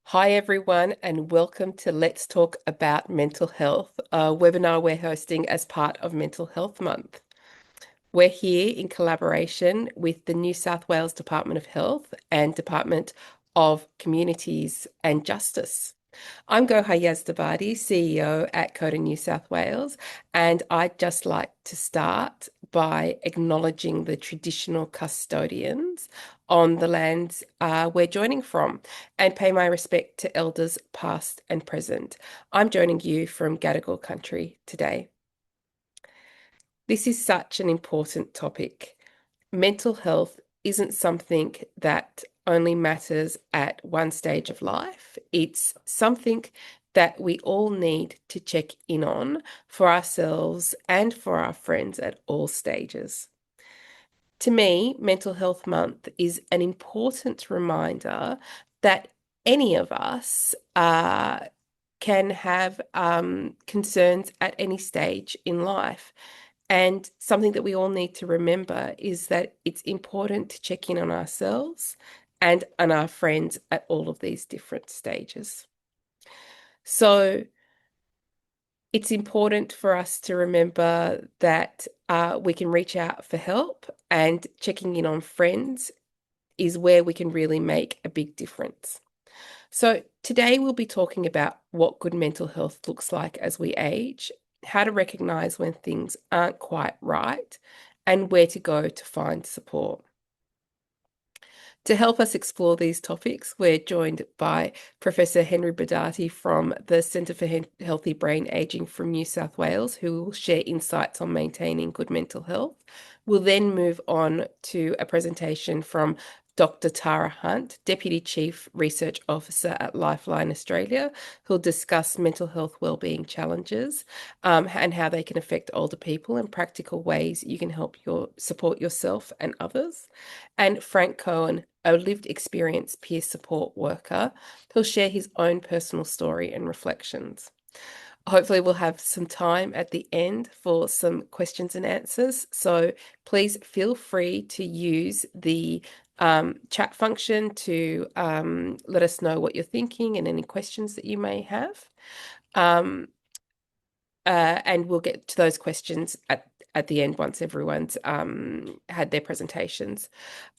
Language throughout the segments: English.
Hi, everyone, and welcome to Let's Talk About Mental Health, a webinar we're hosting as part of Mental Health Month. We're here in collaboration with the New South Wales Department of Health and Department of Communities and Justice. I'm Goha Yazdabadi, CEO at COTA New South Wales, and I'd just like to start by acknowledging the traditional custodians on the lands we're joining from and pay my respect to elders past and present. I'm joining you from Gadigal country today. This is such an important topic. Mental health isn't something that only matters at one stage of life. It's something that we all need to check in on for ourselves and for our friends at all stages. To me, Mental Health Month is an important reminder that any of us can have concerns at any stage in life. And something that we all need to remember is that it's important to check in on ourselves and on our friends at all of these different stages. So it's important for us to remember that we can reach out for help, and checking in on friends is where we can really make a big difference. So today we'll be talking about what good mental health looks like as we age, how to recognize when things aren't quite right, and where to go to find support. To help us explore these topics, we're joined by Professor Henry Brodati from the Centre for Healthy Brain Ageing from New South Wales, who will share insights on maintaining good mental health. We'll then move on to a presentation from Dr. Tara Hunt, Deputy Chief Research Officer at Lifeline Australia, who'll discuss mental health wellbeing challenges and how they can affect older people and practical ways you can help support yourself and others. And Frank Cohen, a lived experience peer support worker, who'll share his own personal story and reflections. Hopefully, we'll have some time at the end for some questions and answers. So please feel free to use the chat function to let us know what you're thinking and any questions that you may have. And we'll get to those questions at the end once everyone's had their presentations.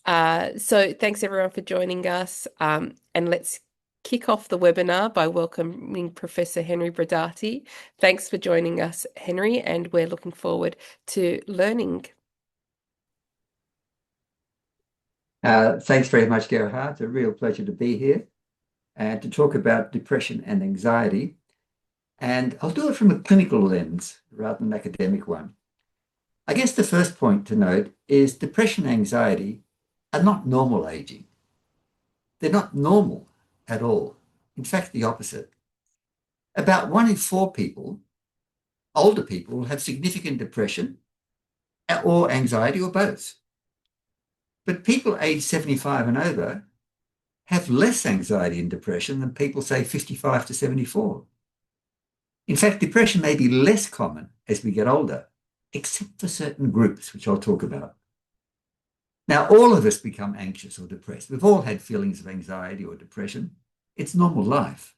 So thanks everyone for joining us. And let's kick off the webinar by welcoming Professor Henry Brodati. Thanks for joining us, Henry, and we're looking forward to learning. Thanks very much, Gerhard. It's a real pleasure to be here and to talk about depression and anxiety. And I'll do it from a clinical lens rather than an academic one. I guess the first point to note is depression and anxiety are not normal aging. They're not normal at all. In fact, the opposite. About 1 in 4 people, older people, will have significant depression or anxiety or both. But people aged 75 and over have less anxiety and depression than people, say, 55 to 74. In fact, depression may be less common as we get older, except for certain groups, which I'll talk about. Now, all of us become anxious or depressed. We've all had feelings of anxiety or depression. It's normal life.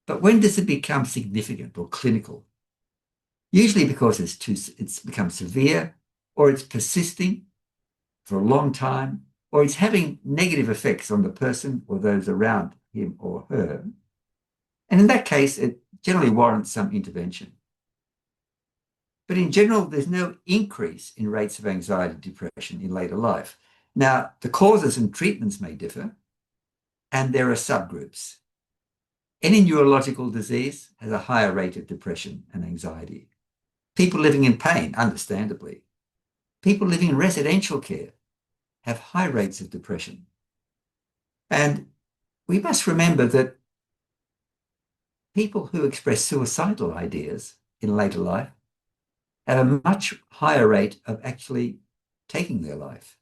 But when does it become significant or clinical? Usually because it's become severe, or it's persisting for a long time, or it's having negative effects on the person or those around him or her. And in that case, it generally warrants some intervention. But in general, there's no increase in rates of anxiety and depression in later life. Now, the causes and treatments may differ, and there are subgroups. Any neurological disease has a higher rate of depression and anxiety. People living in pain, understandably. People living in residential care have high rates of depression. And we must remember that people who express suicidal ideas in later life have a much higher rate of actually taking their life.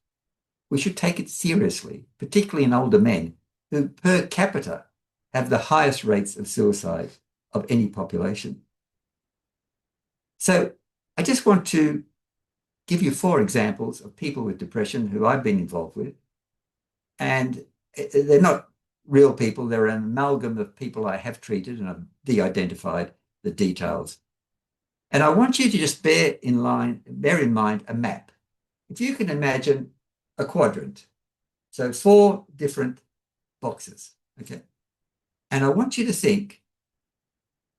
We should take it seriously, particularly in older men who per capita have the highest rates of suicide of any population. So I just want to give you 4 examples of people with depression who I've been involved with. And they're not real people. They're an amalgam of people I have treated, and I've de-identified the details. And I want you to just bear in mind a map. If you can imagine a quadrant, so 4 different boxes, okay? And I want you to think,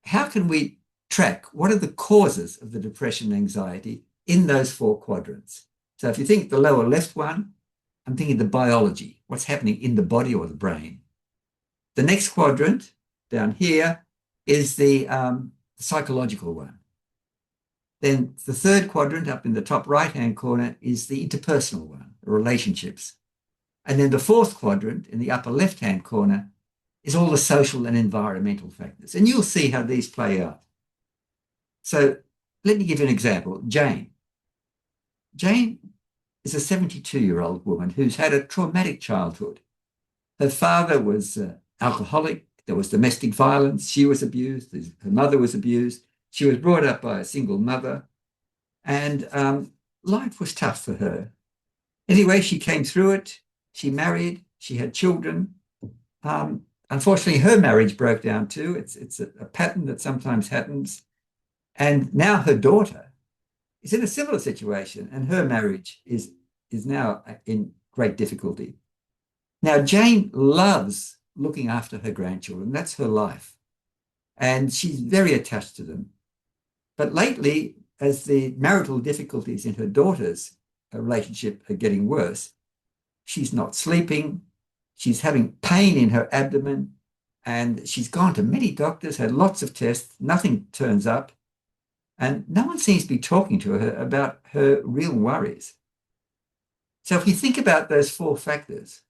how can we track what are the causes of the depression and anxiety in those 4 quadrants? So if you think the lower left one, I'm thinking the biology, what's happening in the body or the brain. The next quadrant down here is the psychological one. Then the third quadrant up in the top right-hand corner is the interpersonal one, the relationships. And then the fourth quadrant in the upper left-hand corner is all the social and environmental factors. And you'll see how these play out. So let me give you an example. Jane. Jane is a 72-year-old woman who's had a traumatic childhood. Her father was alcoholic. There was domestic violence. She was abused. Her mother was abused. She was brought up by a single mother. And life was tough for her. Anyway, she came through it. She married. She had children. Unfortunately, her marriage broke down too. It's a pattern that sometimes happens. And now her daughter is in a similar situation, and her marriage is now in great difficulty. Now, Jane loves looking after her grandchildren. That's her life. And she's very attached to them. But lately, as the marital difficulties in her daughter's relationship are getting worse, she's not sleeping. She's having pain in her abdomen, and she's gone to many doctors, had lots of tests, nothing turns up, and no one seems to be talking to her about her real worries. So if you think about those 4 factors,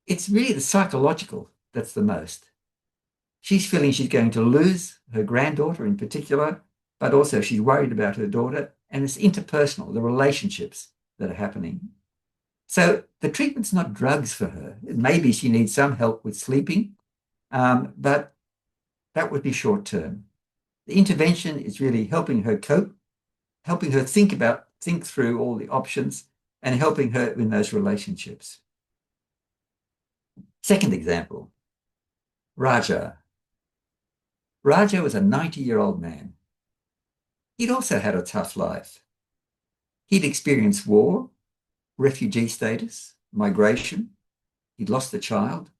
it's really the psychological that's the most. She's feeling she's going to lose her granddaughter in particular, but also she's worried about her daughter, and it's interpersonal, the relationships that are happening. So the treatment's not drugs for her. Maybe she needs some help with sleeping, but that would be short term. The intervention is really helping her cope, helping her think through all the options, and helping her in those relationships. Second example, Raja. Raja was a 90-year-old man. He'd also had a tough life. He'd experienced war, refugee status, migration. He'd lost a child.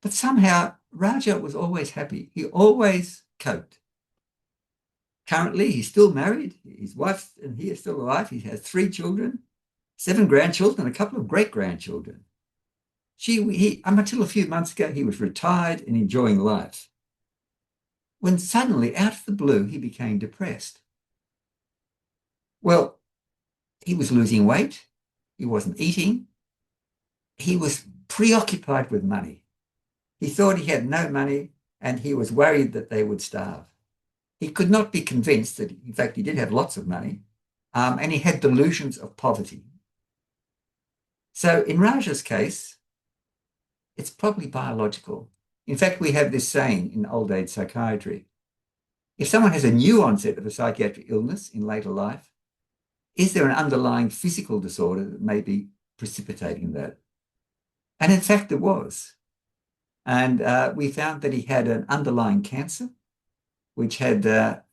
But somehow Raja was always happy. He always coped. Currently, he's still married. His wife and he are still alive. He has 3 children, 7 grandchildren, and a couple of great-grandchildren. Until a few months ago, he was retired and enjoying life. When suddenly, out of the blue, he became depressed. Well, he was losing weight. He wasn't eating. He was preoccupied with money. He thought he had no money, and he was worried that they would starve. He could not be convinced that, in fact, he did have lots of money, and he had delusions of poverty. So in Raja's case, it's probably biological. In fact, we have this saying in old age psychiatry. If someone has a new onset of a psychiatric illness in later life, is there an underlying physical disorder that may be precipitating that? And in fact, there was. And we found that he had an underlying cancer, which had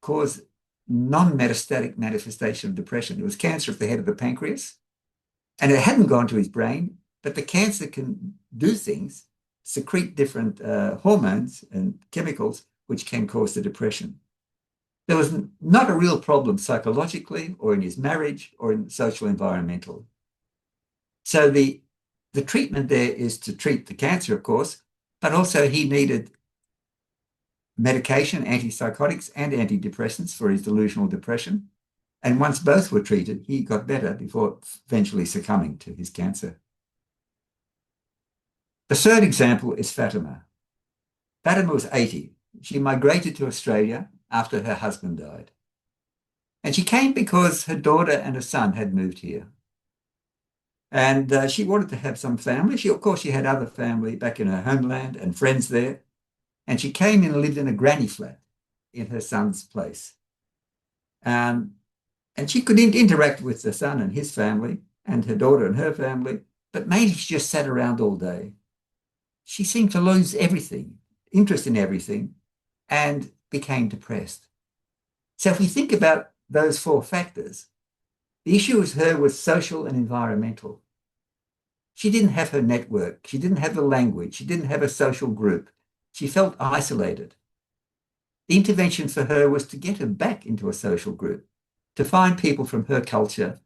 caused non-metastatic manifestation of depression. It was cancer of the head of the pancreas, and it hadn't gone to his brain, but the cancer can do things, secrete different hormones and chemicals, which can cause the depression. There was not a real problem psychologically or in his marriage or in social environmental. So the treatment there is to treat the cancer, of course, but also he needed medication, antipsychotics and antidepressants for his delusional depression. And once both were treated, he got better before eventually succumbing to his cancer. The third example is Fatima. Fatima was 80. She migrated to Australia after her husband died. And she came because her daughter and her son had moved here. And she wanted to have some family. Of course, she had other family back in her homeland and friends there. And she came and lived in a granny flat in her son's place. And she could interact with the son and his family and her daughter and her family. but mainly she just sat around all day. She seemed to lose everything, interest in everything, and became depressed. So if we think about those four factors, the issue with her was social and environmental. She didn't have her network. She didn't have the language. She didn't have a social group. She felt isolated. The intervention for her was to get her back into a social group, to find people from her culture,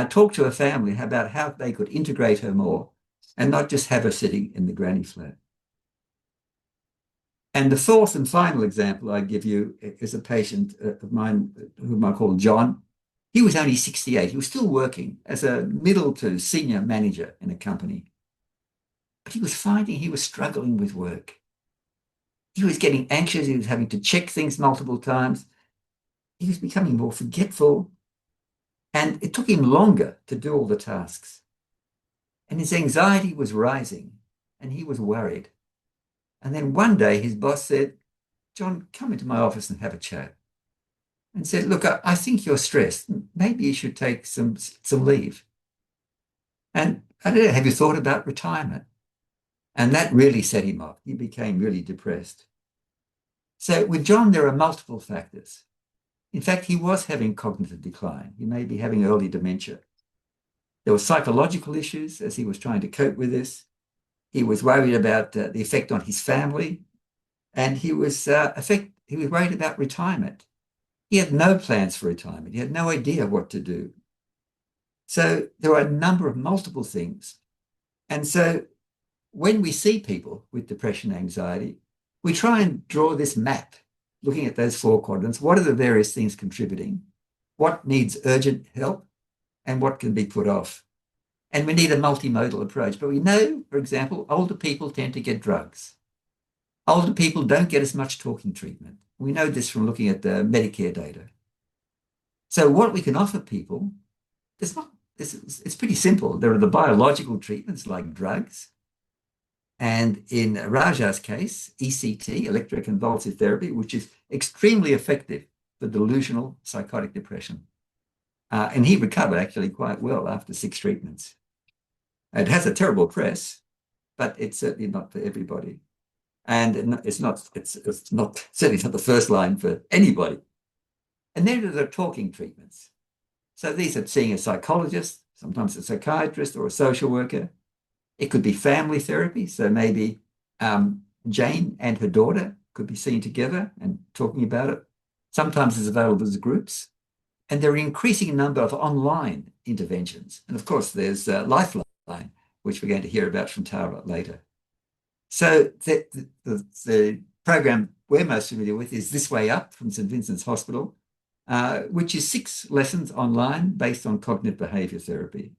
talk to her family about how they could integrate her more and not just have her sitting in the granny flat. And the fourth and final example I give you is a patient of mine whom I call John. He was only 68. He was still working as a middle to senior manager in a company. But he was finding he was struggling with work. He was getting anxious. He was having to check things multiple times. He was becoming more forgetful. And it took him longer to do all the tasks. And his anxiety was rising and he was worried. And then one day his boss said, John, come into my office and have a chat. And said, look, I think you're stressed. Maybe you should take some leave. And I don't know, have you thought about retirement? And that really set him off. He became really depressed. So with John, there are multiple factors. In fact, he was having cognitive decline. He may be having early dementia. There were psychological issues as he was trying to cope with this. He was worried about the effect on his family, and he was worried about retirement. He had no plans for retirement. He had no idea what to do. So there are a number of multiple things. And so when we see people with depression and anxiety, we try and draw this map, looking at those four quadrants. What are the various things contributing? What needs urgent help? And what can be put off? And we need a multimodal approach. But we know, for example, older people tend to get drugs. Older people don't get as much talking treatment. We know this from looking at the Medicare data. So what we can offer people, it's pretty simple. There are the biological treatments like drugs. And in Raja's case, ECT, electroconvulsive therapy, which is extremely effective for delusional psychotic depression. And he recovered actually quite well after 6 treatments. It has a terrible press, but it's certainly not for everybody. And it's not certainly not the first line for anybody. And then there are the talking treatments. So these are seeing a psychologist, sometimes a psychiatrist or a social worker. It could be family therapy. So maybe Jane and her daughter could be seen together and talking about it. Sometimes it's available as groups. And there are an increasing number of online interventions. And of course, there's Lifeline, which we're going to hear about from Tara later. So the program we're most familiar with is This Way Up from St. Vincent's Hospital, which is 6 lessons online based on cognitive behaviour therapy.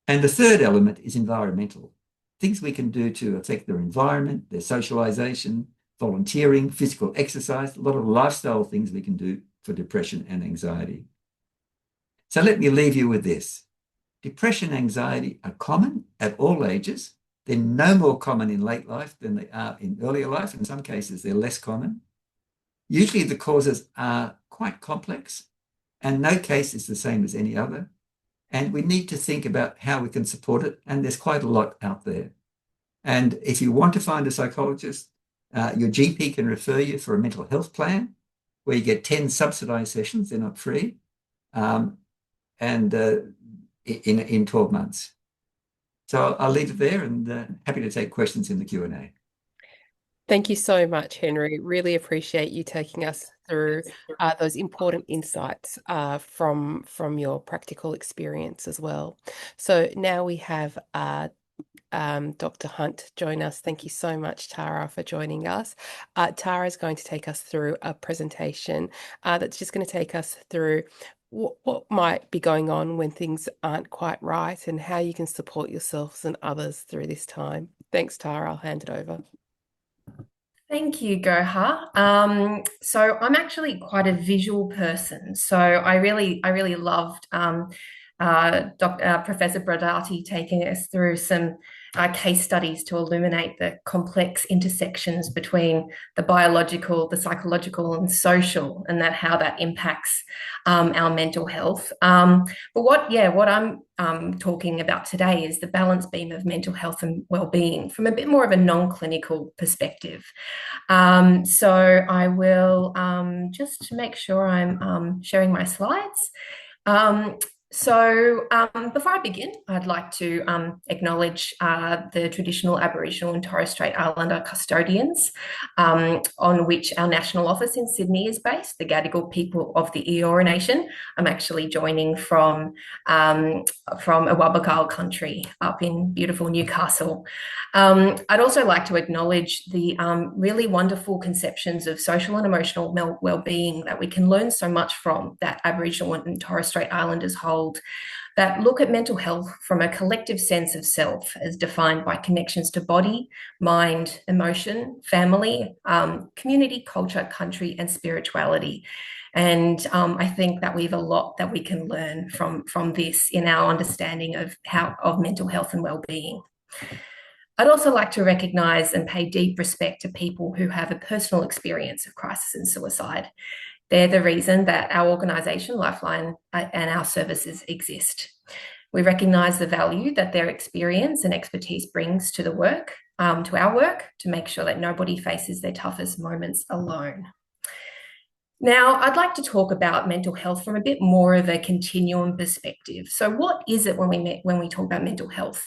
And the third element is environmental. Things we can do to affect their environment, their socialisation, volunteering, physical exercise, a lot of lifestyle things we can do for depression and anxiety. So let me leave you with this. Depression and anxiety are common at all ages. They're no more common in late life than they are in earlier life. In some cases, they're less common. Usually the causes are quite complex, and no case is the same as any other. And we need to think about how we can support it, and there's quite a lot out there. And if you want to find a psychologist, your GP can refer you for a mental health plan where you get 10 subsidised sessions. They're not free, in 12 months. So I'll leave it there, and happy to take questions in the Q&A. Thank you so much, Henry. Really appreciate you taking us through those important insights from your practical experience as well. So now we have Dr. Hunt join us. Thank you so much, Tara, for joining us. Tara is going to take us through a presentation that's just going to take us through what might be going on when things aren't quite right and how you can support yourselves and others through this time. Thanks, Tara. I'll hand it over. Thank you, Goha. So I'm actually quite a visual person. So I really loved Professor Bradati taking us through some case studies to illuminate the complex intersections between the biological, the psychological, and social, and how that impacts our mental health. But what I'm talking about today is the balance beam of mental health and well-being from a bit more of a non-clinical perspective. So I will just make sure I'm sharing my slides. Before I begin, I'd like to acknowledge the traditional Aboriginal and Torres Strait Islander custodians on which our national office in Sydney is based, the Gadigal people of the Eora Nation. I'm actually joining from Awabakal country up in beautiful Newcastle. I'd also like to acknowledge the really wonderful conceptions of social and emotional well-being that we can learn so much from, that Aboriginal and Torres Strait Islanders hold, that look at mental health from a collective sense of self as defined by connections to body, mind, emotion, family, community, culture, country, and spirituality. And I think that we have a lot that we can learn from this in our understanding of mental health and well-being. I'd also like to recognise and pay deep respect to people who have a personal experience of crisis and suicide. They're the reason that our organisation, Lifeline, and our services exist. We recognise the value that their experience and expertise brings to our work, to make sure that nobody faces their toughest moments alone. Now, I'd like to talk about mental health from a bit more of a continuum perspective. So what is it when we talk about mental health?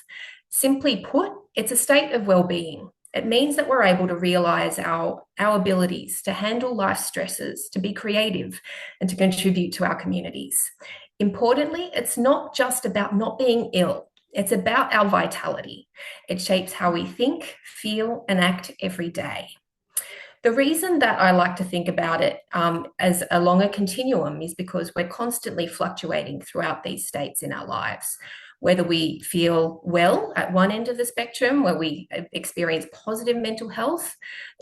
Simply put, it's a state of well-being. It means that we're able to realise our abilities to handle life stresses, to be creative, and to contribute to our communities. Importantly, it's not just about not being ill. It's about our vitality. It shapes how we think, feel, and act every day. The reason that I like to think about it as along a continuum is because we're constantly fluctuating throughout these states in our lives. Whether we feel well at one end of the spectrum, where we experience positive mental health,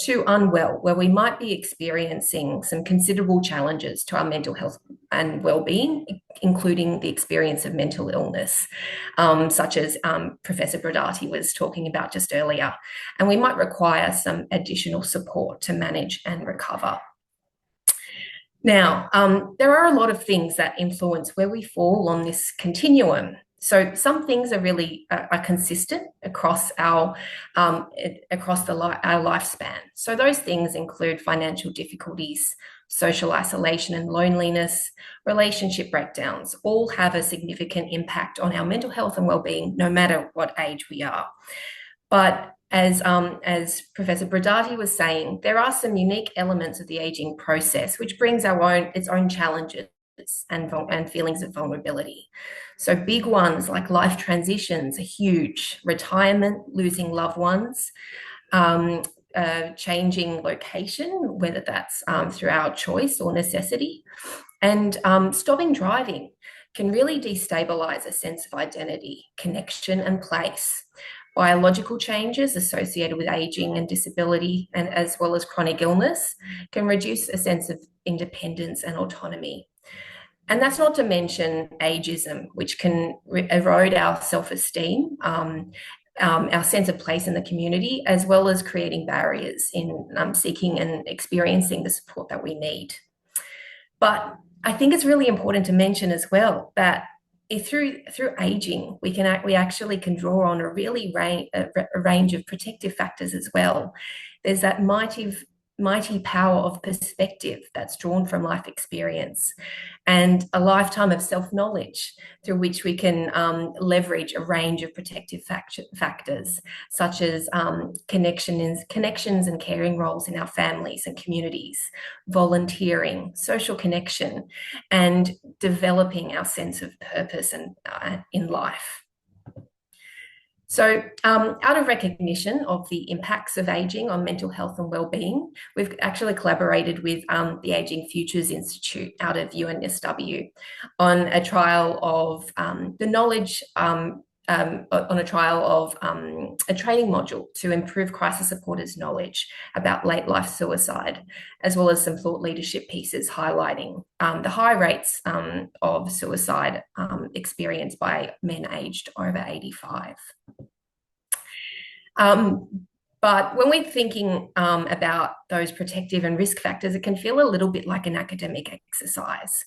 to unwell, where we might be experiencing some considerable challenges to our mental health and well-being, including the experience of mental illness, such as Professor Brodati was talking about just earlier. And we might require some additional support to manage and recover. Now, there are a lot of things that influence where we fall on this continuum. So some things are really consistent across our lifespan. So those things include financial difficulties, social isolation and loneliness, relationship breakdowns. All have a significant impact on our mental health and well-being, no matter what age we are. But as Professor Brodati was saying, there are some unique elements of the aging process which brings its own challenges and feelings of vulnerability. So big ones like life transitions are huge. Retirement, losing loved ones, changing location, whether that's through our choice or necessity, and stopping driving can really destabilize a sense of identity, connection, and place. Biological changes associated with aging and disability, and as well as chronic illness, can reduce a sense of independence and autonomy. And that's not to mention ageism, which can erode our self-esteem, our sense of place in the community, as well as creating barriers in seeking and experiencing the support that we need. But I think it's really important to mention as well that through aging, we actually can draw on a really range of protective factors as well. There's that mighty power of perspective that's drawn from life experience, and a lifetime of self-knowledge through which we can leverage a range of protective factors, such as connections and caring roles in our families and communities, volunteering, social connection, and developing our sense of purpose in life. So out of recognition of the impacts of ageing on mental health and wellbeing, we've actually collaborated with the Aging Futures Institute out of UNSW on a trial of a training module to improve crisis supporters' knowledge about late life suicide, as well as some thought leadership pieces highlighting the high rates of suicide experienced by men aged over 85. But when we're thinking about those protective and risk factors, it can feel a little bit like an academic exercise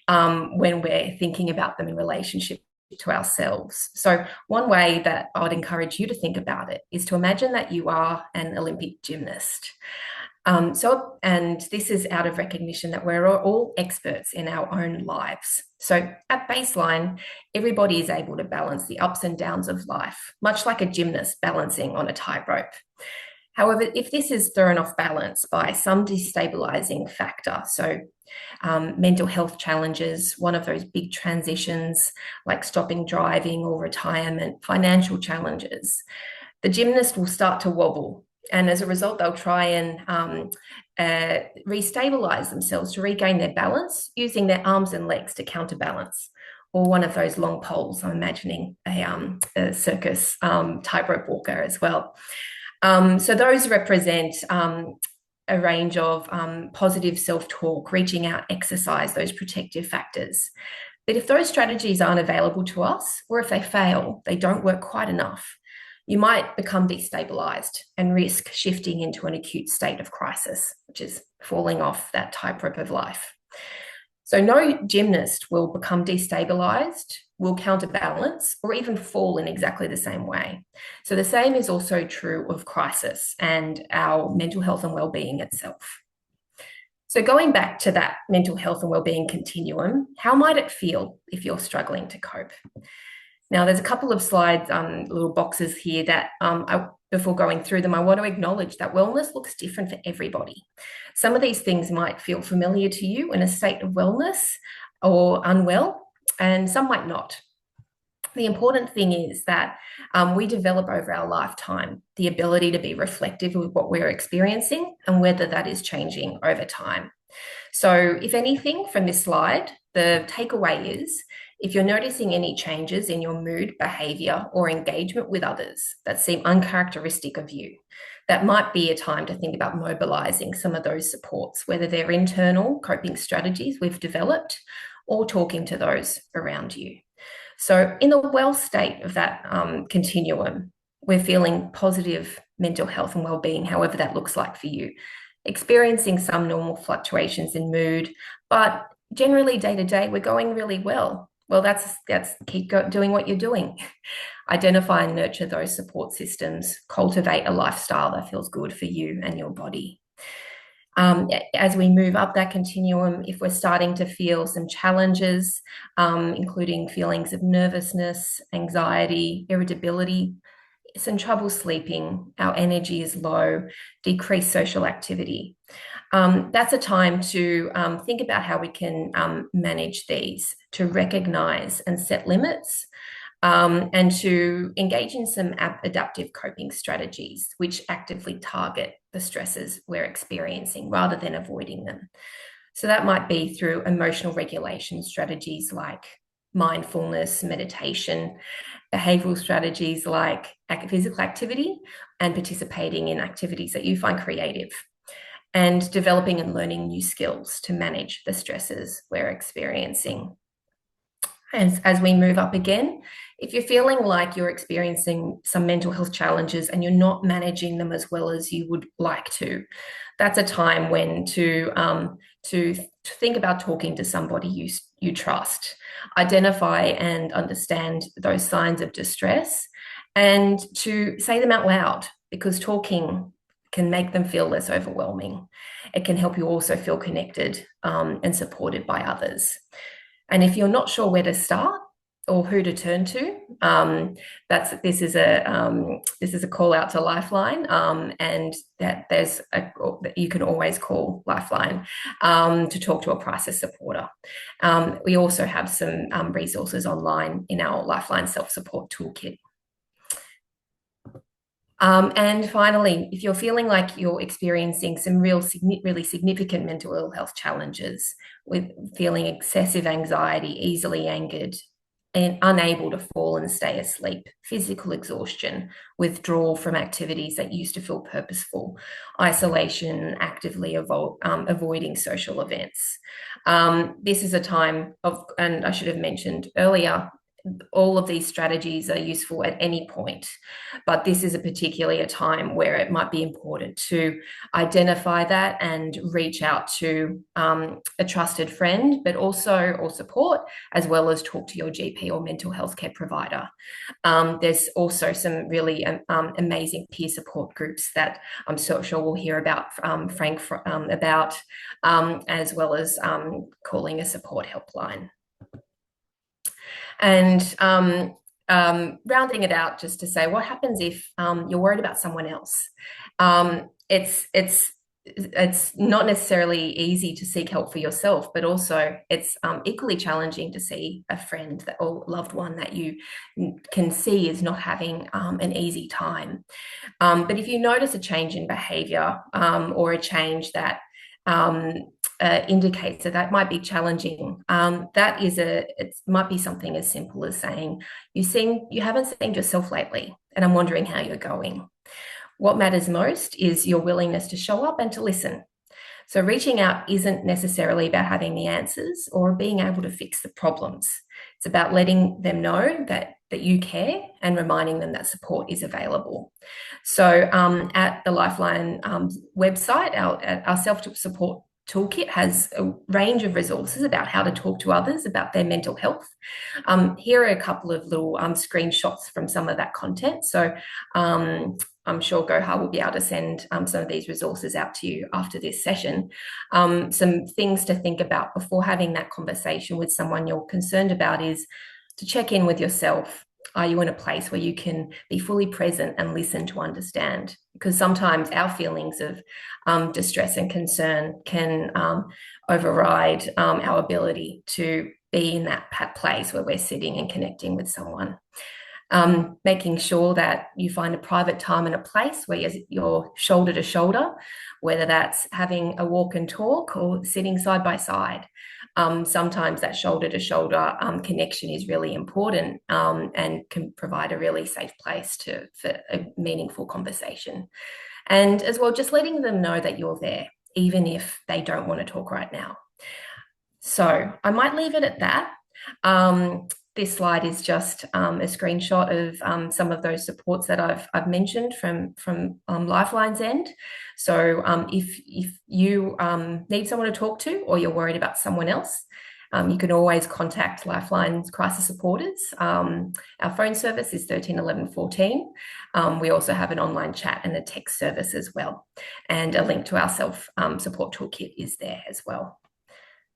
when we're thinking about them in relationship to ourselves. So one way that I would encourage you to think about it is to imagine that you are an Olympic gymnast. And this is out of recognition that we're all experts in our own lives. So at baseline, everybody is able to balance the ups and downs of life, much like a gymnast balancing on a tightrope. However, if this is thrown off balance by some destabilizing factor, so mental health challenges, one of those big transitions like stopping driving or retirement, financial challenges, the gymnast will start to wobble. And as a result, they'll try and restabilize themselves to regain their balance using their arms and legs to counterbalance, or one of those long poles. I'm imagining a circus tightrope walker as well. So those represent a range of positive self-talk, reaching out, exercise, those protective factors. But if those strategies aren't available to us, or if they fail, they don't work quite enough, you might become destabilized and risk shifting into an acute state of crisis, which is falling off that tightrope of life. So no gymnast will become destabilized, will counterbalance, or even fall in exactly the same way. So the same is also true of crisis and our mental health and well-being itself. So going back to that mental health and well-being continuum, how might it feel if you're struggling to cope? Now, there's a couple of slides, little boxes here that before going through them, I want to acknowledge that wellness looks different for everybody. Some of these things might feel familiar to you in a state of wellness or unwell, and some might not. The important thing is that we develop over our lifetime the ability to be reflective of what we're experiencing and whether that is changing over time. So if anything from this slide, the takeaway is, if you're noticing any changes in your mood, behavior, or engagement with others that seem uncharacteristic of you, that might be a time to think about mobilizing some of those supports, whether they're internal coping strategies we've developed or talking to those around you. So in the well state of that continuum, we're feeling positive mental health and well-being, however that looks like for you, experiencing some normal fluctuations in mood, but generally day to day, we're going really well. Well, that's keep doing what you're doing. Identify and nurture those support systems, cultivate a lifestyle that feels good for you and your body. As we move up that continuum, if we're starting to feel some challenges, including feelings of nervousness, anxiety, irritability, some trouble sleeping, our energy is low, decreased social activity, that's a time to think about how we can manage these, to recognize and set limits, and to engage in some adaptive coping strategies which actively target the stresses we're experiencing rather than avoiding them. So that might be through emotional regulation strategies like mindfulness, meditation, behavioral strategies like physical activity, and participating in activities that you find creative, and developing and learning new skills to manage the stresses we're experiencing. And as we move up again, if you're feeling like you're experiencing some mental health challenges and you're not managing them as well as you would like to, that's a time when to think about talking to somebody you trust. Identify and understand those signs of distress and to say them out loud, because talking can make them feel less overwhelming. It can help you also feel connected and supported by others. And if you're not sure where to start or who to turn to, this is a call out to Lifeline, and that you can always call Lifeline to talk to a crisis supporter. We also have some resources online in our Lifeline self-support toolkit. And finally, if you're feeling like you're experiencing some really significant mental ill health challenges, with feeling excessive anxiety, easily angered, and unable to fall and stay asleep, physical exhaustion, withdrawal from activities that used to feel purposeful, isolation, actively avoiding social events. This is a time of, and I should have mentioned earlier, all of these strategies are useful at any point, but this is particularly a time where it might be important to identify that and reach out to a trusted friend, but also or support, as well as talk to your GP or mental health care provider. There's also some really amazing peer support groups that I'm so sure we'll hear about Frank about, as well as calling a support helpline. And rounding it out, just to say, what happens if you're worried about someone else? It's not necessarily easy to seek help for yourself, but also it's equally challenging to see a friend or loved one that you can see is not having an easy time. But if you notice a change in behaviour or a change that indicates that might be challenging, it might be something as simple as saying, you haven't seen yourself lately, and I'm wondering how you're going. What matters most is your willingness to show up and to listen. So reaching out isn't necessarily about having the answers or being able to fix the problems. It's about letting them know that you care and reminding them that support is available. So at the Lifeline website, our self-support toolkit has a range of resources about how to talk to others about their mental health. Here are a couple of little screenshots from some of that content. So I'm sure Gohar will be able to send some of these resources out to you after this session. Some things to think about before having that conversation with someone you're concerned about is to check in with yourself. Are you in a place where you can be fully present and listen to understand? Because sometimes our feelings of distress and concern can override our ability to be in that place where we're sitting and connecting with someone. Making sure that you find a private time and a place where you're shoulder to shoulder, whether that's having a walk and talk or sitting side by side. Sometimes that shoulder to shoulder connection is really important and can provide a really safe place for a meaningful conversation. And as well, just letting them know that you're there, even if they don't want to talk right now. So I might leave it at that. This slide is just a screenshot of some of those supports that I've mentioned from Lifeline's end. So if you need someone to talk to or you're worried about someone else, you can always contact Lifeline's crisis supporters. Our phone service is 13 11 14. We also have an online chat and a text service as well. And a link to our self-support toolkit is there as well.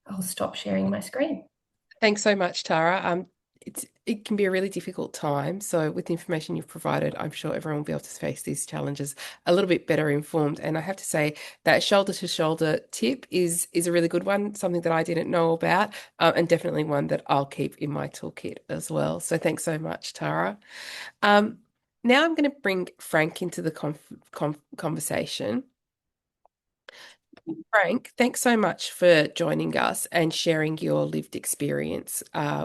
I'll stop sharing my screen. Thanks so much, Tara. It can be a really difficult time. So with the information you've provided, I'm sure everyone will be able to face these challenges a little bit better informed. And I have to say that shoulder to shoulder tip is a really good one, something that I didn't know about, and definitely one that I'll keep in my toolkit as well. So thanks so much, Tara. Now I'm going to bring Frank into the conversation. Frank, thanks so much for joining us and sharing your lived experience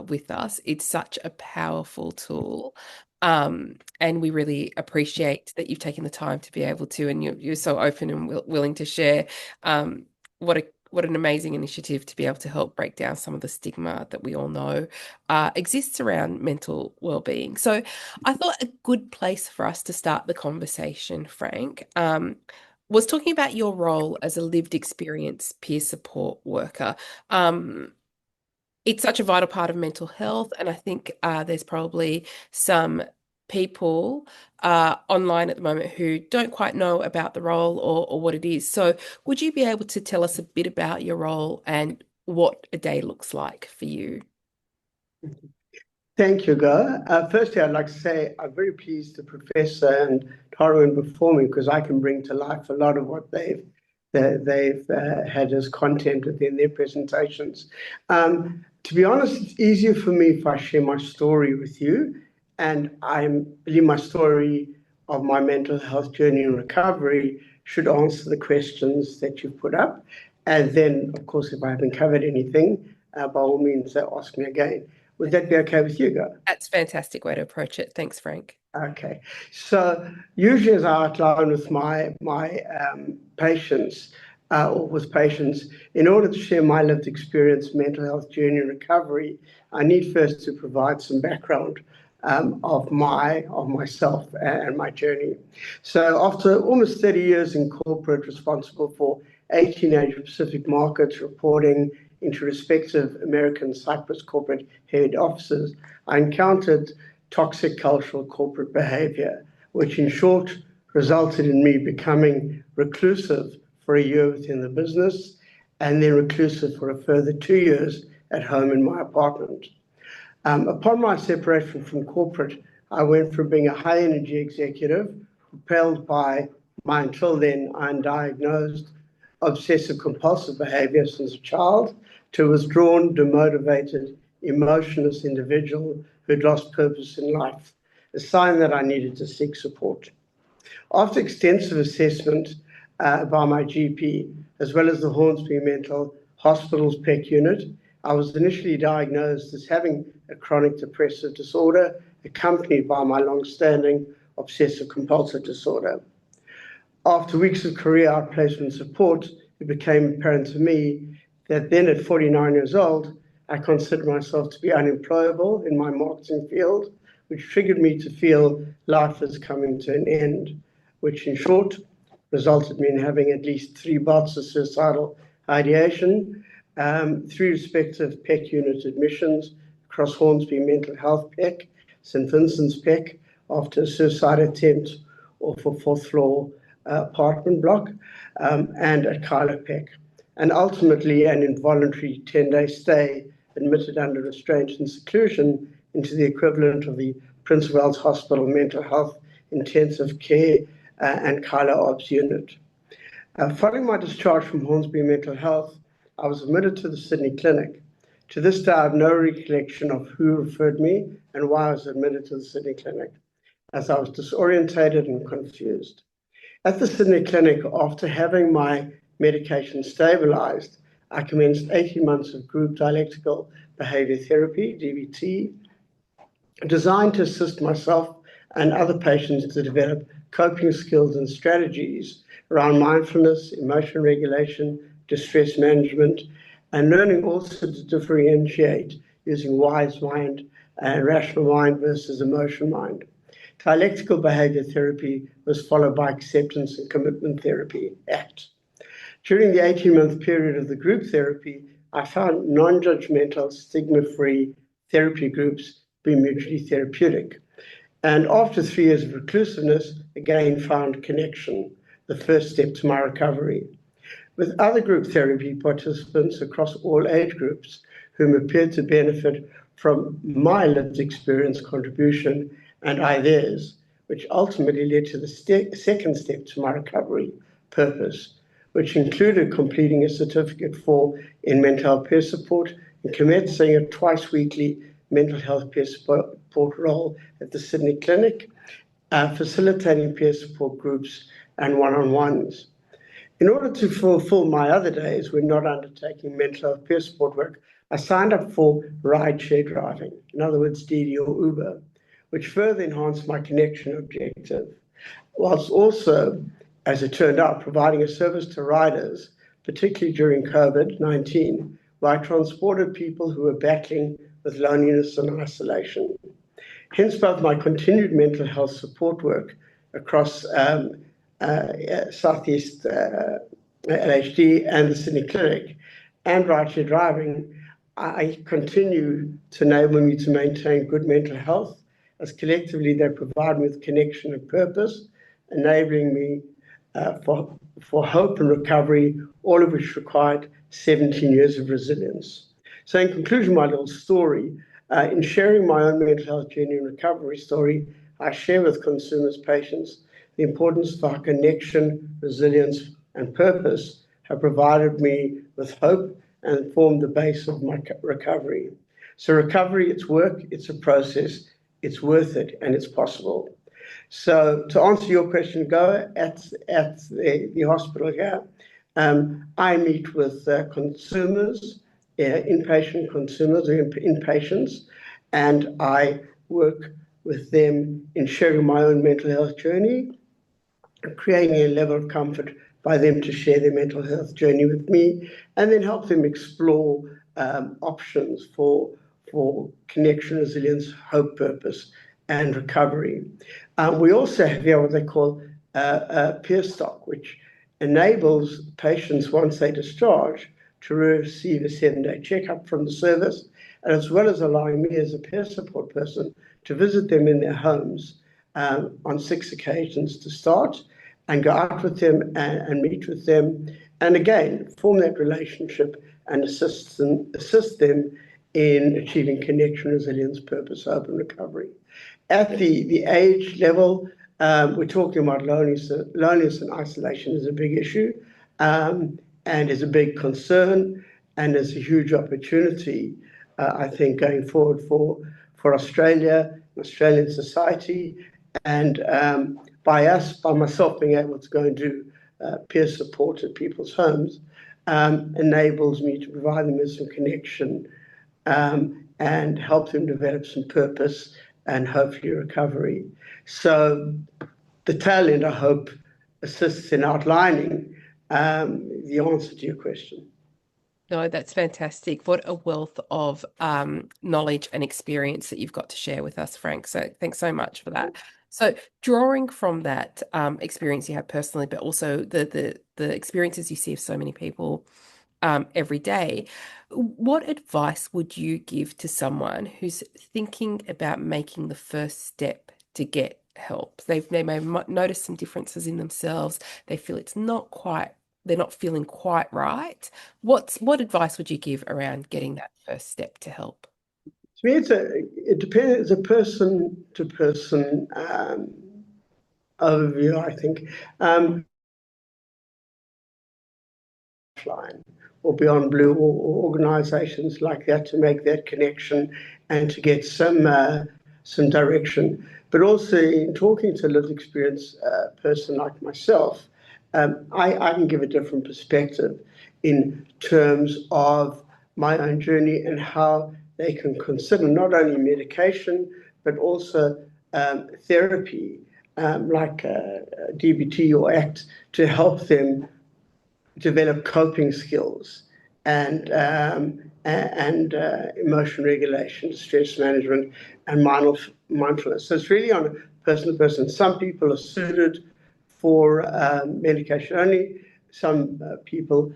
with us. It's such a powerful tool. And we really appreciate that you've taken the time to be able to, and you're so open and willing to share. What an amazing initiative to be able to help break down some of the stigma that we all know exists around mental well-being. So I thought a good place for us to start the conversation, Frank, was talking about your role as a lived experience peer support worker. It's such a vital part of mental health, and I think there's probably some people online at the moment who don't quite know about the role or what it is. So would you be able to tell us a bit about your role and what a day looks like for you? Thank you, Go. Firstly, I'd like to say I'm very pleased the Professor and Torres before me, because I can bring to life a lot of what they've had as content within their presentations. To be honest, it's easier for me if I share my story with you, and I believe my story of my mental health journey and recovery should answer the questions that you've put up. And then, of course, if I haven't covered anything, by all means, ask me again. Would that be okay with you, Go? That's a fantastic way to approach it. Thanks, Frank. Okay. So usually, as I outline with my patients, or with patients, in order to share my lived experience, mental health journey and recovery, I need first to provide some background of myself and my journey. So after almost 30 years in corporate, responsible for 18 Asia Pacific markets, reporting into respective American Cyprus corporate head offices, I encountered toxic cultural corporate behavior, which in short resulted in me becoming reclusive for a year within the business, and then reclusive for a further 2 years at home in my apartment. Upon my separation from corporate, I went from being a high energy executive, propelled by my until then undiagnosed obsessive compulsive behavior since a child, to a withdrawn, demotivated, emotionless individual who'd lost purpose in life, a sign that I needed to seek support. After extensive assessment by my GP, as well as the Hornsby Mental Hospital's PEC unit, I was initially diagnosed as having a chronic depressive disorder, accompanied by my long-standing obsessive compulsive disorder. After weeks of career outplacement support, it became apparent to me that then at 49 years old, I considered myself to be unemployable in my marketing field, which triggered me to feel life is coming to an end, which in short resulted me in having at least 3 bouts of suicidal ideation, 3 respective PEC unit admissions across Hornsby Mental Health PEC, St Vincent's PEC, after a suicide attempt off a 4th floor apartment block, and at Kyla PEC, and ultimately an involuntary 10-day stay admitted under restraint and seclusion into the equivalent of the Prince of Wales Hospital Mental Health Intensive Care and Kyla OBS unit. Following my discharge from Hornsby Mental Health, I was admitted to the Sydney Clinic. To this day, I have no recollection of who referred me and why I was admitted to the Sydney Clinic, as I was disorientated and confused. At the Sydney Clinic, after having my medication stabilized, I commenced 18 months of group dialectical behavior therapy, DBT, designed to assist myself and other patients to develop coping skills and strategies around mindfulness, emotion regulation, distress management, and learning also to differentiate using wise mind and rational mind versus emotion mind. Dialectical behavior therapy was followed by acceptance and commitment therapy, ACT. During the 18-month period of the group therapy, I found non-judgmental, stigma-free therapy groups be mutually therapeutic. And after 3 years of reclusiveness, again found connection, the first step to my recovery. With other group therapy participants across all age groups whom appeared to benefit from my lived experience contribution and I theirs, which ultimately led to the second step to my recovery, purpose, which included completing a certificate in mental health peer support and commencing a twice weekly mental health peer support role at the Sydney Clinic, facilitating peer support groups and one-on-ones. In order to fulfill my other days when not undertaking mental health peer support work, I signed up for rideshare driving, in other words, Didi or Uber, which further enhanced my connection objective, whilst also, as it turned out, providing a service to riders, particularly during COVID-19, where I transported people who were battling with loneliness and isolation. Hence, both my continued mental health support work across Southeast LHD and the Sydney Clinic and rideshare driving, I continue to enable me to maintain good mental health, as collectively they provide me with connection and purpose, enabling me for hope and recovery, all of which required 17 years of resilience. So in conclusion, my little story, in sharing my own mental health journey and recovery story, I share with consumers, patients, the importance of our connection, resilience, and purpose have provided me with hope and formed the base of my recovery. So recovery, it's work, it's a process, it's worth it, and it's possible. So to answer your question, Goa, at the hospital here, I meet with consumers, inpatient consumers or inpatients, and I work with them in sharing my own mental health journey, creating a level of comfort by them to share their mental health journey with me, and then help them explore options for connection, resilience, hope, purpose, and recovery. We also have here what they call peer stock, which enables patients, once they discharge, to receive a 7-day checkup from the service, as well as allowing me as a peer support person to visit them in their homes on 6 occasions to start, and go out with them and meet with them, and again, form that relationship and assist them in achieving connection, resilience, purpose, hope, and recovery. At the age level, we're talking about loneliness and isolation is a big issue, and is a big concern, and is a huge opportunity, I think, going forward for Australia, Australian society, and by myself being able to go and do peer support at people's homes, enables me to provide them with some connection and help them develop some purpose and hopefully recovery. So the tail end, I hope, assists in outlining the answer to your question. No, that's fantastic. What a wealth of knowledge and experience that you've got to share with us, Frank. So thanks so much for that. So drawing from that experience you have personally, but also the experiences you see of so many people every day, what advice would you give to someone who's thinking about making the first step to get help? They may notice some differences in themselves. They feel they're not feeling quite right. What advice would you give around getting that first step to help? To me, it depends. It's a person-to-person overview, I think. Lifeline or Beyond Blue or organisations like that to make that connection and to get some direction. But also in talking to a lived experience person like myself, I can give a different perspective in terms of my own journey and how they can consider not only medication, but also therapy like DBT or ACT to help them develop coping skills and emotion regulation, stress management, and mindfulness. So it's really on a person to person. Some people are suited for medication only. Some people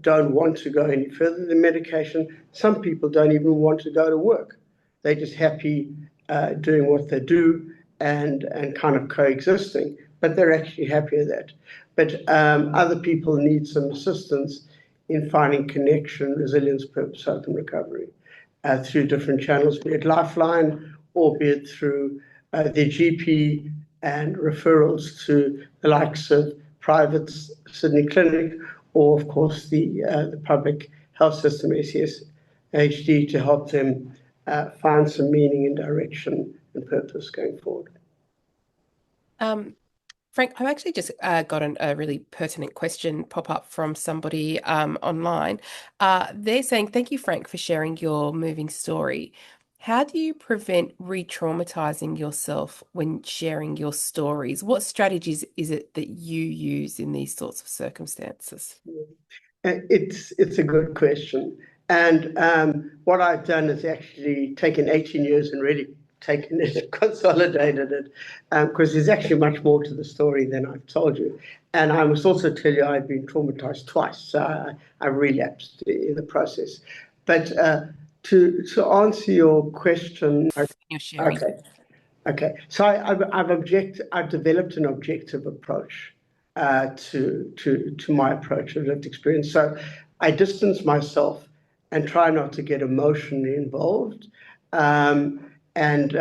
don't want to go any further than medication. Some people don't even want to go to work. They're just happy doing what they do and kind of coexisting, but they're actually happy with that. But other people need some assistance in finding connection, resilience, purpose, hope, and recovery through different channels, be it Lifeline or be it through their GP and referrals to the likes of private Sydney Clinic or, of course, the public health system, SES HD, to help them find some meaning and direction and purpose going forward. Frank, I've actually just got a really pertinent question pop up from somebody online. They're saying, thank you, Frank, for sharing your moving story. How do you prevent re-traumatizing yourself when sharing your stories? What strategies is it that you use in these sorts of circumstances? It's a good question. And what I've done is actually taken 18 years and really taken it and consolidated it, because there's actually much more to the story than I've told you. And I must also tell you I've been traumatized twice, so I relapsed in the process. But to answer your question, okay. So I've developed an objective approach to my approach of lived experience. So I distance myself and try not to get emotionally involved. And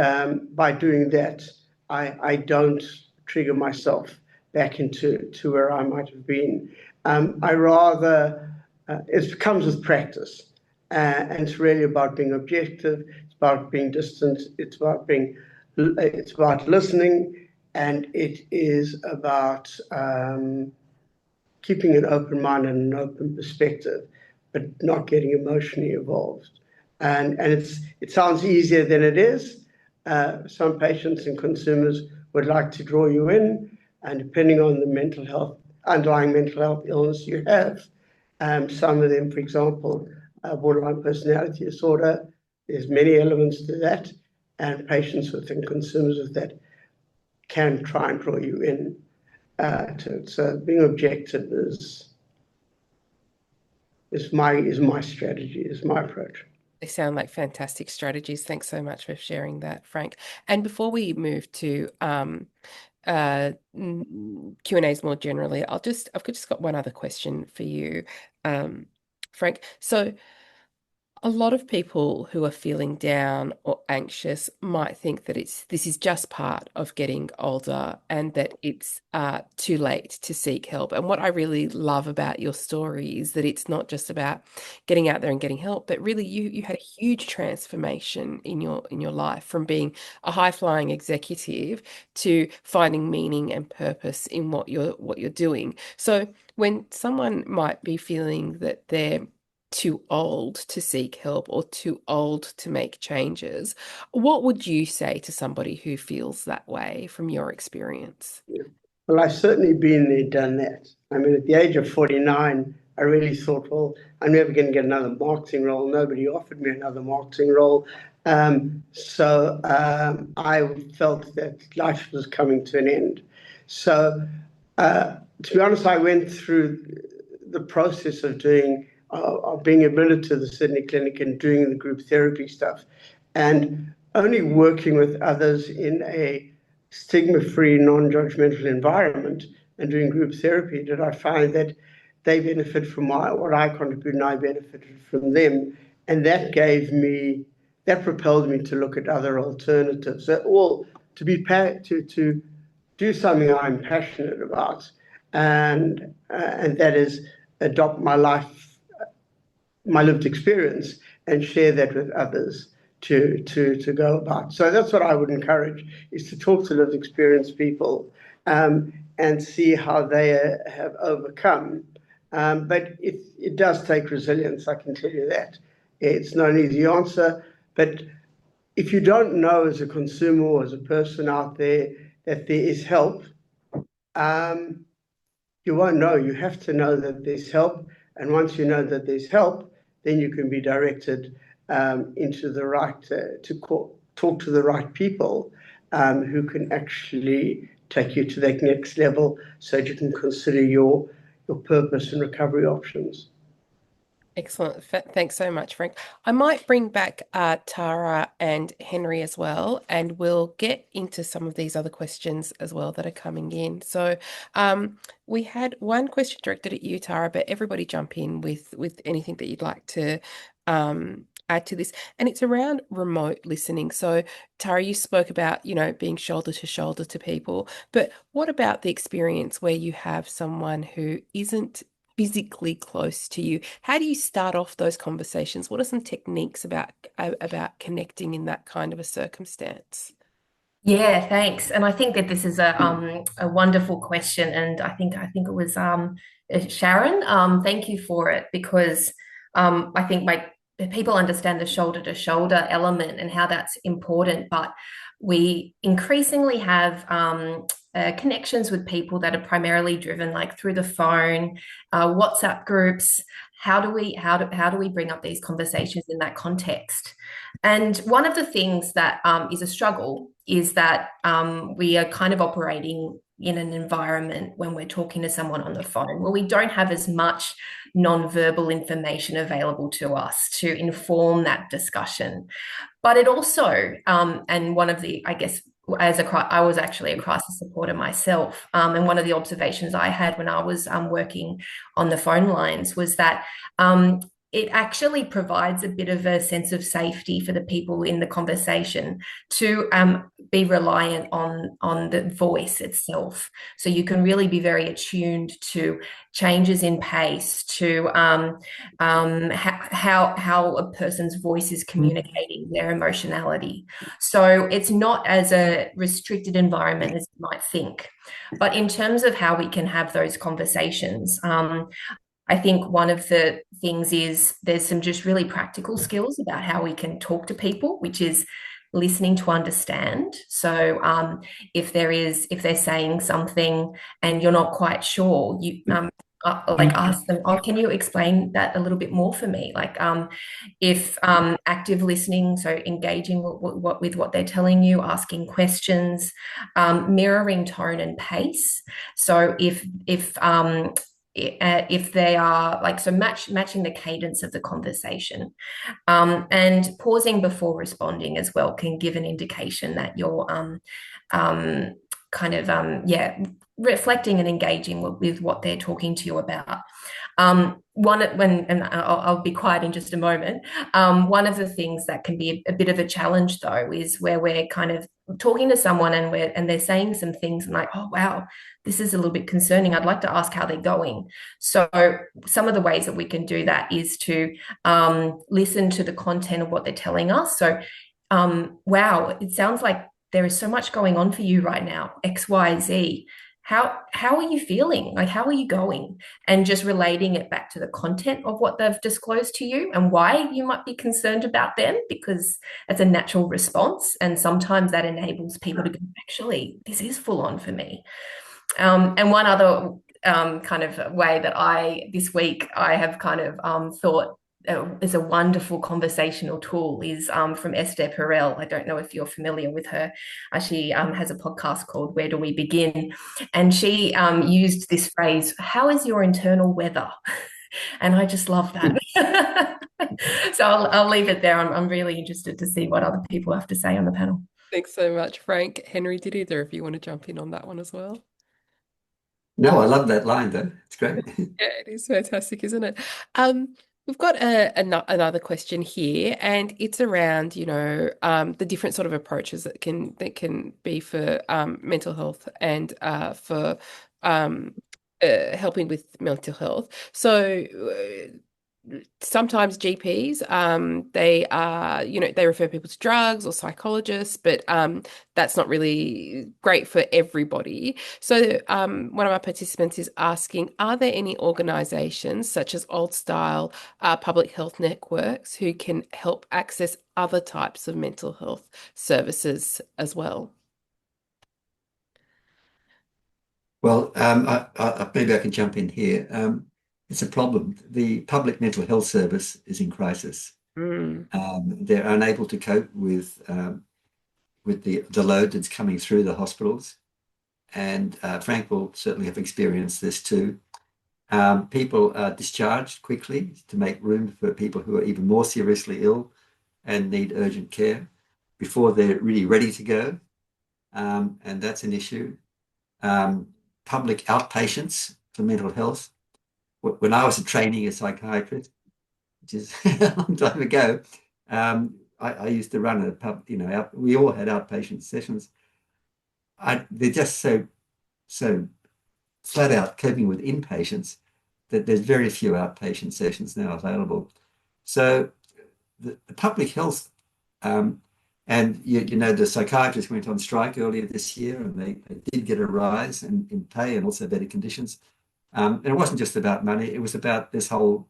by doing that, I don't trigger myself back into where I might have been. I rather, it comes with practice. And it's really about being objective. It's about being distant. It's about listening, and it is about keeping an open mind and an open perspective, but not getting emotionally involved. And it sounds easier than it is. Some patients and consumers would like to draw you in, and depending on the mental health underlying mental health illness you have. Some of them, for example, borderline personality disorder, there's many elements to that, and patients with and consumers with that can try and draw you in to it. So being objective is my strategy, is my approach. They sound like fantastic strategies. Thanks so much for sharing that, Frank. And before we move to Q&As more generally, I've just got one other question for you, Frank. So a lot of people who are feeling down or anxious might think that this is just part of getting older and that it's too late to seek help. And what I really love about your story is that it's not just about getting out there and getting help, but really you had a huge transformation in your life from being a high-flying executive to finding meaning and purpose in what you're doing. So when someone might be feeling that they're too old to seek help or too old to make changes, what would you say to somebody who feels that way from your experience? Yeah. Well, I've certainly been there, done that. I mean, at the age of 49, I really thought, well, I'm never going to get another marketing role. Nobody offered me another marketing role. So I felt that life was coming to an end. So to be honest, I went through the process of being admitted to the Sydney Clinic and doing the group therapy stuff, and only working with others in a stigma-free, non-judgmental environment and doing group therapy did I find that they benefit from what I contributed and I benefited from them. And that propelled me to look at other alternatives. To do something I'm passionate about, and that is adopt my lived experience and share that with others to go about. So that's what I would encourage, is to talk to lived experience people and see how they have overcome. But it does take resilience, I can tell you that. It's not an easy answer, but if you don't know as a consumer or as a person out there that there is help, you won't know. You have to know that there's help. And once you know that there's help, then you can be directed into the right, talk to the right people who can actually take you to that next level so that you can consider your purpose and recovery options. Excellent. Thanks so much, Frank. I might bring back Tara and Henry as well, and we'll get into some of these other questions as well that are coming in. So we had one question directed at you, Tara, but everybody jump in with anything that you'd like to add to this. And it's around remote listening. So Tara, you spoke about, being shoulder to shoulder to people, but what about the experience where you have someone who isn't physically close to you? How do you start off those conversations? What are some techniques about connecting in that kind of a circumstance? Yeah, thanks. And I think that this is a wonderful question, and I think it was Sharon. Thank you for it, because I think people understand the shoulder to shoulder element and how that's important, but we increasingly have connections with people that are primarily driven like through the phone, WhatsApp groups. How do we bring up these conversations in that context? And one of the things that is a struggle is that we are kind of operating in an environment when we're talking to someone on the phone where we don't have as much non-verbal information available to us to inform that discussion. But it also, and one of the, I guess, I was actually a crisis supporter myself, and one of the observations I had when I was working on the phone lines was that it actually provides a bit of a sense of safety for the people in the conversation to be reliant on the voice itself. So you can really be very attuned to changes in pace, to how a person's voice is communicating their emotionality. So it's not as a restricted environment as you might think. But in terms of how we can have those conversations, I think one of the things is there's some just really practical skills about how we can talk to people, which is listening to understand. So if they're saying something and you're not quite sure, you like ask them, oh, can you explain that a little bit more for me? Like if active listening, so engaging with what they're telling you, asking questions, mirroring tone and pace. So if they are like, so matching the cadence of the conversation, and pausing before responding as well can give an indication that you're reflecting and engaging with what they're talking to you about. I'll be quiet in just a moment. One of the things that can be a bit of a challenge, though, is where we're kind of talking to someone and they're saying some things and like, oh wow, this is a little bit concerning. I'd like to ask how they're going. So some of the ways that we can do that is to listen to the content of what they're telling us. So, wow, it sounds like there is so much going on for you right now, X, Y, Z. How are you feeling? Like, how are you going? And just relating it back to the content of what they've disclosed to you and why you might be concerned about them, because it's a natural response. And sometimes that enables people to go, actually, this is full on for me. And one other kind of way that this week I have kind of thought is a wonderful conversational tool is from Esther Perel. I don't know if you're familiar with her. She has a podcast called Where Do We Begin? And she used this phrase, how is your internal weather? And I just love that. So I'll leave it there. I'm really interested to see what other people have to say on the panel. Thanks so much, Frank. Henry, did either of you want to jump in on that one as well? No, I love that line though. It's great. Yeah, it is fantastic, isn't it? We've got another question here, and it's around, the different sort of approaches that can be for mental health and for helping with mental health. So sometimes GPs, they refer people to drugs or psychologists, but that's not really great for everybody. So one of our participants is asking, are there any organisations such as Old Style public health networks who can help access other types of mental health services as well? Well, maybe I can jump in here. It's a problem. The public mental health service is in crisis. They're unable to cope with the load that's coming through the hospitals. And Frank will certainly have experienced this too. People are discharged quickly to make room for people who are even more seriously ill and need urgent care before they're really ready to go. And that's an issue. Public outpatients for mental health. When I was training as a psychiatrist, which is a long time ago, I used to run a pub, we all had outpatient sessions. They're just so flat out coping with inpatients that there's very few outpatient sessions now available. So the public health, and the psychiatrists went on strike earlier this year, and they did get a rise in pay and also better conditions. And it wasn't just about money, it was about this whole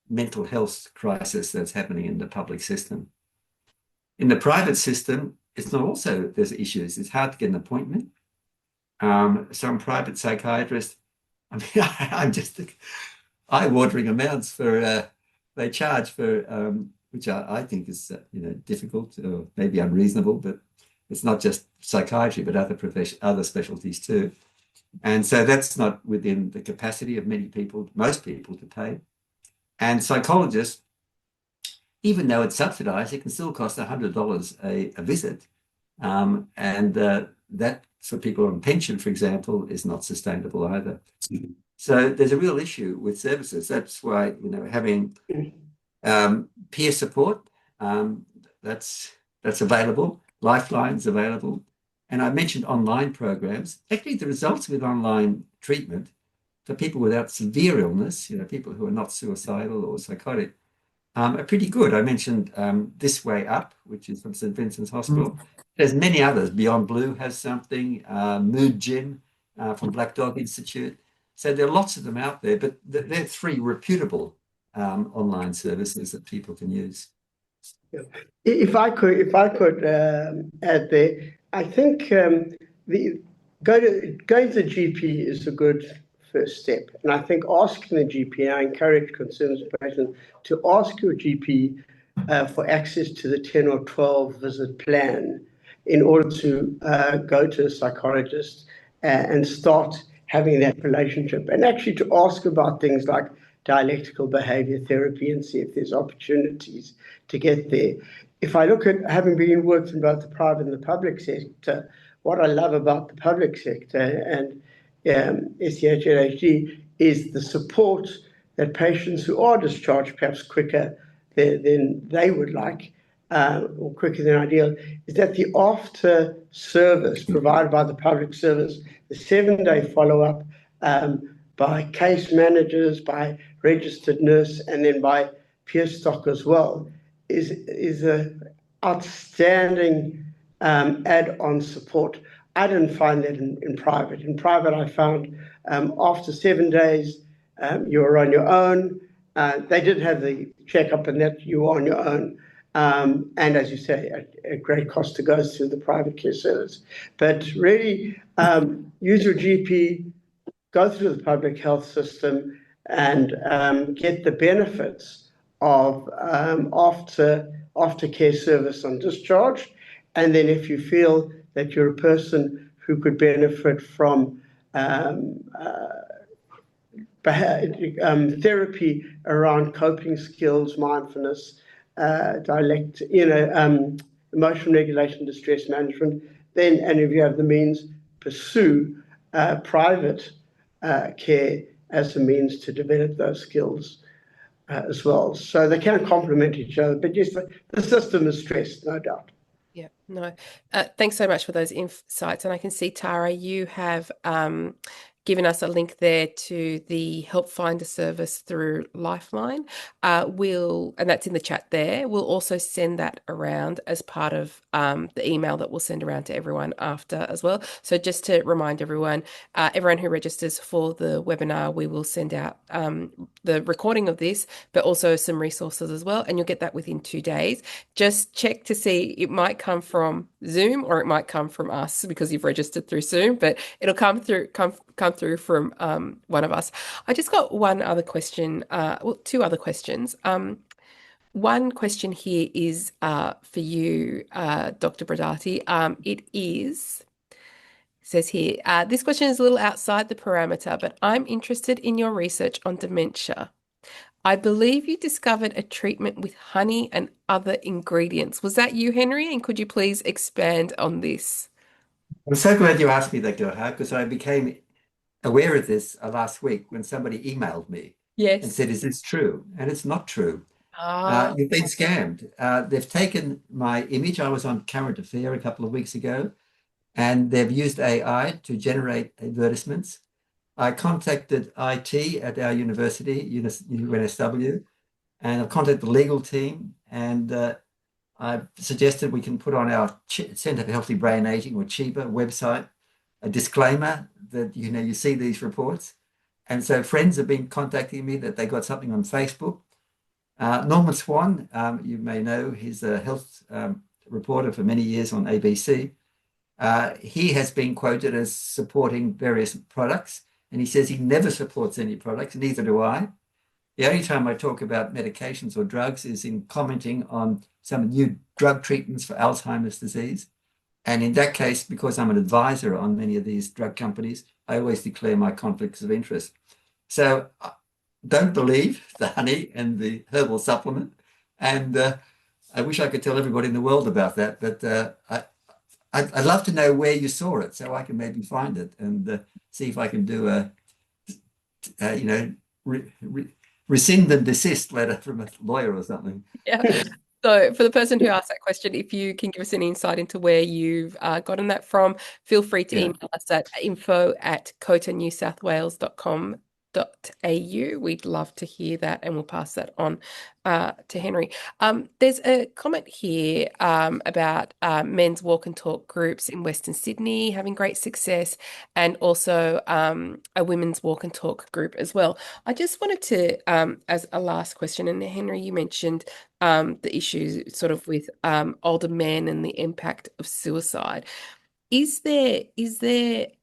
mental health crisis that's happening in the public system. In the private system, it's not also, there's issues. It's hard to get an appointment. Some private psychiatrists, I'm just eye-watering amounts for, they charge for, which I think is, difficult or maybe unreasonable, but it's not just psychiatry, but other specialties too. And so that's not within the capacity of most people to pay. And psychologists, even though it's subsidized, it can still cost $100 a visit. And that for people on pension, for example, is not sustainable either. So there's a real issue with services. That's why, having peer support, that's available. Lifeline's available. And I mentioned online programs. Actually, the results with online treatment for people without severe illness, people who are not suicidal or psychotic, are pretty good. I mentioned This Way Up, which is from St. Vincent's Hospital. There's many others. Beyond Blue has something, Mood Gym from Black Dog Institute. So there are lots of them out there, but they're three reputable online services that people can use. If I could add there, I think going to the GP is a good first step, and I think asking the GP. I encourage concerns patients to ask your GP for access to the 10 or 12 visit plan in order to go to a psychologist and start having that relationship, and actually to ask about things like dialectical behavior therapy and see if there's opportunities to get there. If I look at having been worked in both the private and the public sector, what I love about the public sector and SCH is the support that patients who are discharged perhaps quicker than they would like, or quicker than ideal, is that the after service provided by the public service, the 7-day follow-up by case managers, by registered nurse, and then by peer stock as well, is an outstanding add-on support. I didn't find that in private. In private, I found after 7 days, you were on your own. They did have the checkup and that you were on your own. And as you say, at great cost to go through the private care service. But really, use your GP, go through the public health system, and get the benefits of aftercare service on discharge. And then if you feel that you're a person who could benefit from therapy around coping skills, mindfulness, emotional regulation, distress management, then, and if you have the means, pursue private care as a means to develop those skills as well. So they can complement each other, but yes, the system is stressed, no doubt. Yeah, no. Thanks so much for those insights. And I can see, Tara, you have given us a link there to the Help Finder service through Lifeline. And that's in the chat there. We'll also send that around as part of the email that we'll send around to everyone after as well. So just to remind everyone who registers for the webinar, we will send out the recording of this, but also some resources as well. And you'll get that within 2 days. Just check to see, it might come from Zoom or it might come from us because you've registered through Zoom, but it'll come through from one of us. I just got one other question, two other questions. One question here is for you, Dr. Brodati. Says here, this question is a little outside the parameter, but I'm interested in your research on dementia. I believe you discovered a treatment with honey and other ingredients. Was that you, Henry? And could you please expand on this? I'm so glad you asked me that, Gerhard, because I became aware of this last week when somebody emailed me and said, is this true? And it's not true. You've been scammed. They've taken my image. I was on Current Affair a couple of weeks ago, and they've used AI to generate advertisements. I contacted IT at our university, UNSW, and I've contacted the legal team, and I've suggested we can put on our Centre for Healthy Brain Aging, or CHEBA website, a disclaimer that, you see these reports. And so friends have been contacting me that they got something on Facebook. Norman Swan, you may know, he's a health reporter for many years on ABC. He has been quoted as supporting various products, and he says he never supports any products, neither do I. The only time I talk about medications or drugs is in commenting on some new drug treatments for Alzheimer's disease. And in that case, because I'm an advisor on many of these drug companies, I always declare my conflicts of interest. So don't believe the honey and the herbal supplement. And I wish I could tell everybody in the world about that, but I'd love to know where you saw it so I can maybe find it and see if I can do a rescind and desist letter from a lawyer or something. Yeah. So for the person who asked that question, if you can give us an insight into where you've gotten that from, feel free to email us at info@cotanewsouthwales.com. We'd love to hear that, and we'll pass that on to Henry. There's a comment here about men's walk and talk groups in Western Sydney having great success, and also a women's walk and talk group as well. I just wanted to, as a last question, and Henry, you mentioned the issues sort of with older men and the impact of suicide. Is there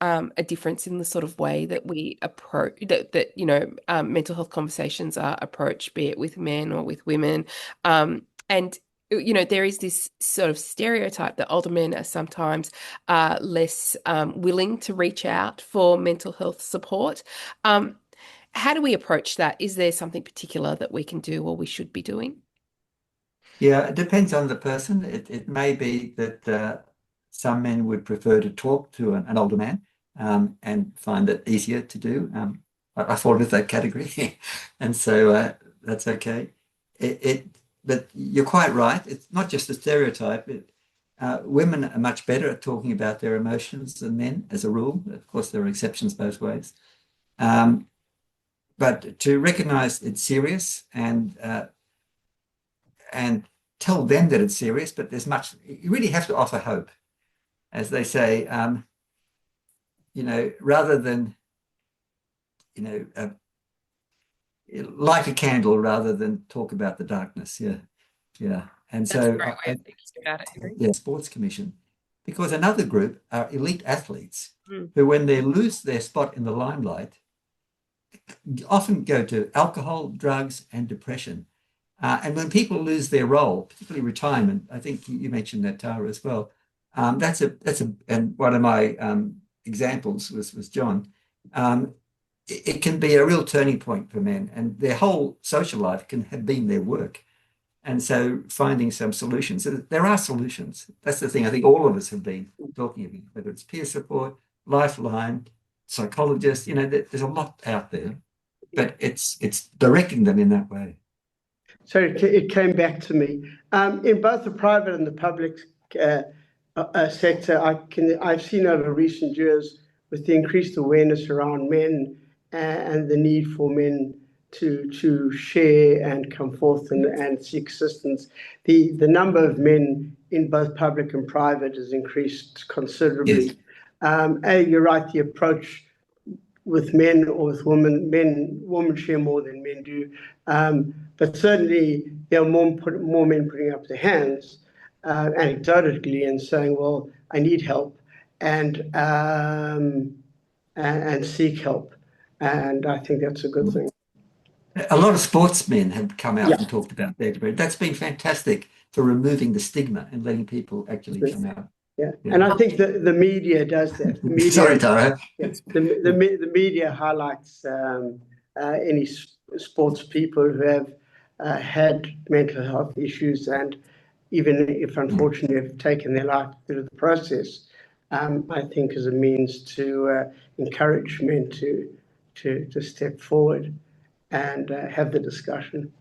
a difference in the sort of way that we approach that mental health conversations are approached, be it with men or with women? And there is this sort of stereotype that older men are sometimes less willing to reach out for mental health support. How do we approach that? Is there something particular that we can do or we should be doing? Yeah, it depends on the person. It may be that some men would prefer to talk to an older man and find it easier to do. I fall into that category, and so that's okay. But you're quite right. It's not just a stereotype. Women are much better at talking about their emotions than men, as a rule. Of course, there are exceptions both ways. But to recognise it's serious and tell them that it's serious, but you really have to offer hope. As they say, rather than, light a candle rather than talk about the darkness. Yeah. And That's so, a great way of thinking about it, Henry. Yeah, Sports Commission, because another group are elite athletes who, when they lose their spot in the limelight, often go to alcohol, drugs, and depression. And when people lose their role, particularly retirement, I think you mentioned that, Tara, as well. And one of my examples was John. It can be a real turning point for men, and their whole social life can have been their work. And so finding some solutions. There are solutions. That's the thing I think all of us have been talking about, whether it's peer support, Lifeline, psychologists, there's a lot out there, but it's directing them in that way. So it came back to me. In both the private and the public sector, I've seen over recent years, with the increased awareness around men and the need for men to share and come forth and seek assistance, the number of men in both public and private has increased considerably. Yes. You're right, the approach with men or with women share more than men do, but certainly there are more men putting up their hands anecdotally and saying, well, I need help, and seek help, and I think that's a good thing. A lot of sportsmen have come out and talked about their depression. That's been fantastic for removing the stigma and letting people actually come out. Yeah, and I think the media does that. The media, Sorry, Tara. Yes, the media highlights any sports people who have had mental health issues, and even if unfortunately have taken their life through the process, I think is a means to encourage men to step forward and have the discussion.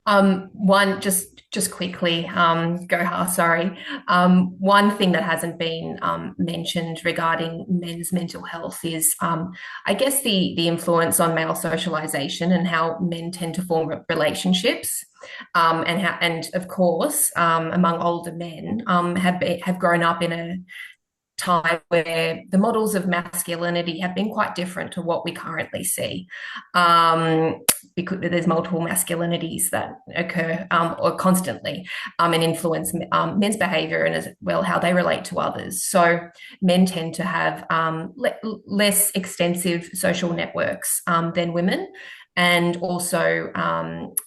One, just quickly, sorry. One thing that hasn't been mentioned regarding men's mental health is, I guess, the influence on male socialization and how men tend to form relationships, and of course, among older men, have grown up in a time where the models of masculinity have been quite different to what we currently see, because there's multiple masculinities that occur or constantly and influence men's behavior and as well how they relate to others. So men tend to have less extensive social networks than women. And also,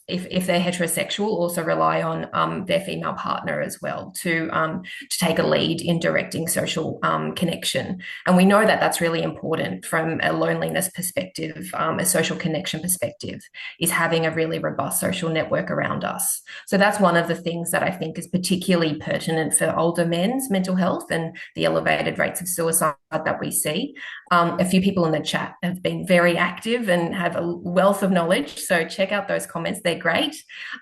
if they're heterosexual, also rely on their female partner as well to take a lead in directing social connection. And we know that that's really important from a loneliness perspective, a social connection perspective, is having a really robust social network around us. So that's one of the things that I think is particularly pertinent for older men's mental health and the elevated rates of suicide that we see. A few people in the chat have been very active and have a wealth wealth of knowledge. So check out those comments. They're great.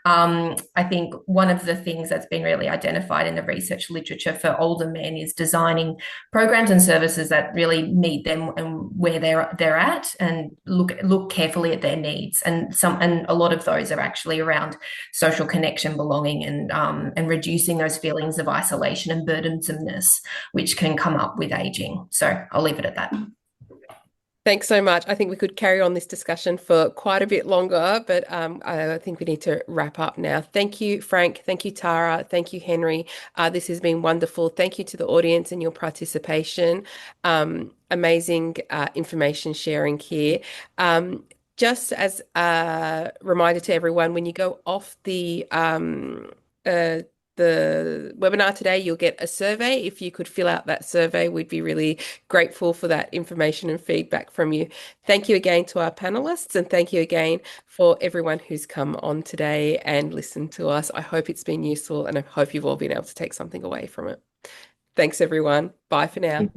I think one of the things that's been really identified in the research literature for older men is designing programs and services that really meet them and where they're at, and look carefully at their needs. And a lot of those are actually around social connection, belonging, and reducing those feelings of isolation and burdensomeness, which can come up with aging. So I'll leave it at that. Thanks so much. I think we could carry on this discussion for quite a bit longer, but I think we need to wrap up now. Thank you, Frank. Thank you, Tara. Thank you, Henry. This has been wonderful. Thank you to the audience and your participation. Amazing information sharing here. Just as a reminder to everyone, when you go off the webinar today, you'll get a survey. If you could fill out that survey, we'd be really grateful for that information and feedback from you. Thank you again to our panelists, and thank you again for everyone who's come on today and listened to us. I hope it's been useful, and I hope you've all been able to take something away from it. Thanks, everyone. Bye for now.